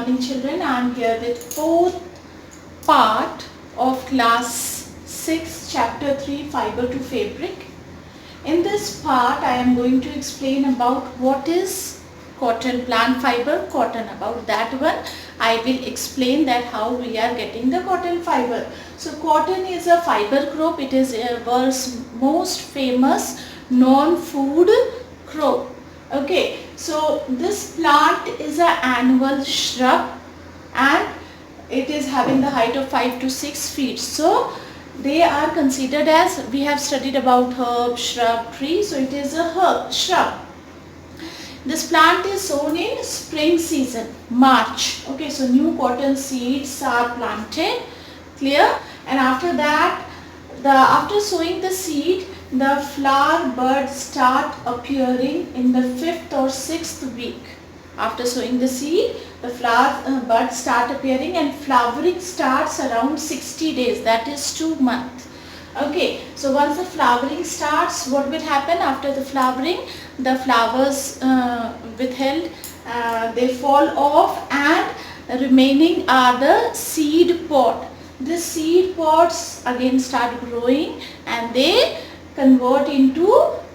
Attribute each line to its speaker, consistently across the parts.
Speaker 1: morning children. I am here with fourth part of class 6 chapter 3 fiber to fabric. In this part I am going to explain about what is cotton, plant fiber, cotton. About that one I will explain that how we are getting the cotton fiber. So cotton is a fiber crop. It is world's most famous non-food crop. Okay, so this plant is an annual shrub and it is having the height of 5 to 6 feet. So they are considered as, we have studied about herb, shrub, tree. So it is a herb, shrub. This plant is sown in spring season, March. Okay, so new cotton seeds are planted, clear? And after that, after sowing the seed, the flower buds start appearing in the 5th or 6th week. After sowing the seed, the flower buds start appearing and flowering starts around 60 days, that is 2 months. Okay, so once the flowering starts, what will happen after the flowering? The flowers withheld, they fall off and remaining are the seed pod. The seed pods again start growing and they convert into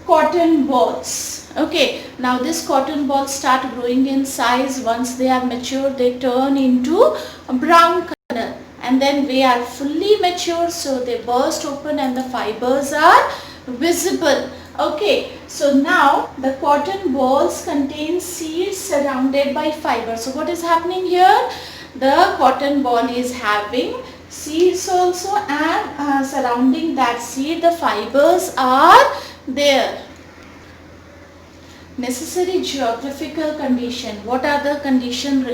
Speaker 1: cotton balls. Okay, now this cotton balls start growing in size. Once they are mature, they turn into a brown color and then they are fully mature, so they burst open and the fibers are visible. Okay, so now the cotton balls contain seeds surrounded by fiber. So what is happening here? The cotton ball is having seeds also and surrounding that seed the fibers are there. Necessary geographical condition. What are the conditions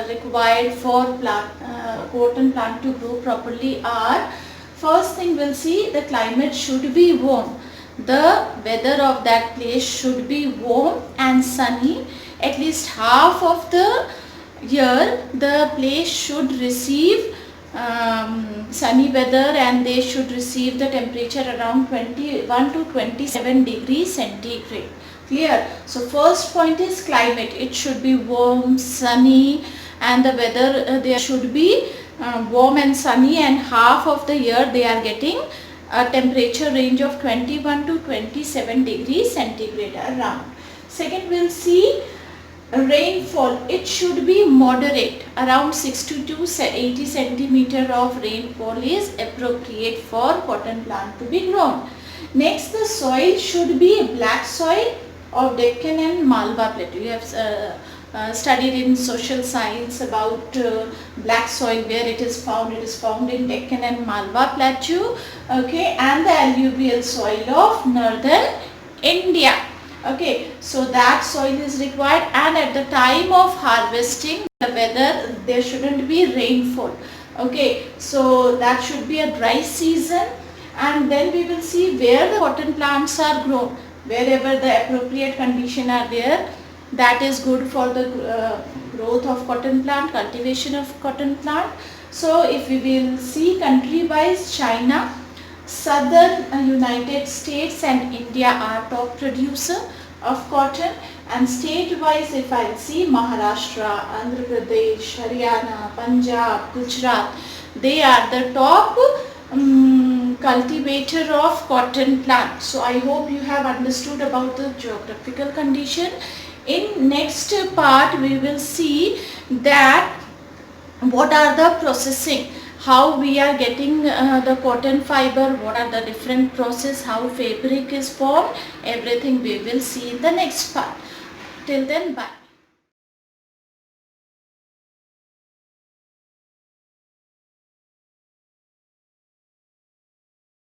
Speaker 1: required for cotton plant to grow properly are, first thing we'll see, the climate should be warm. The weather of that place should be warm and sunny. At least half of the year the place should receive sunny weather and they should receive the temperature around 21 to 27 degrees centigrade. Clear? So first point is climate. It should be warm, sunny, and the weather there should be warm and sunny, and half of the year they are getting a temperature range of 21 to 27 degrees centigrade around. Second, we'll see rainfall. It should be moderate. Around 60 to 80 centimeter of rainfall is appropriate for cotton plant to be grown. Next, the soil should be black soil of Deccan and Malwa plateau. You have studied in social science about black soil, where it is found. It is found in Deccan and Malwa plateau. Okay, and the alluvial soil of northern India. Okay, so that soil is required, and at the time of harvesting the weather there shouldn't be rainfall. Okay, so that should be a dry season, and then we will see where the cotton plants are grown. Wherever the appropriate condition are there, that is good for the growth of cotton plant, cultivation of cotton plant. So if we will see country wise, China, southern United States and India are top producer of cotton, and state wise if I see Maharashtra, Andhra Pradesh, Haryana, Punjab, Gujarat, they are the top cultivator of cotton plant. So I hope you have understood about the geographical condition. In next part we will see that what are the processing, how we are getting the cotton fiber, what are the different process, how fabric is formed, everything we will see in the next part. Till then, bye.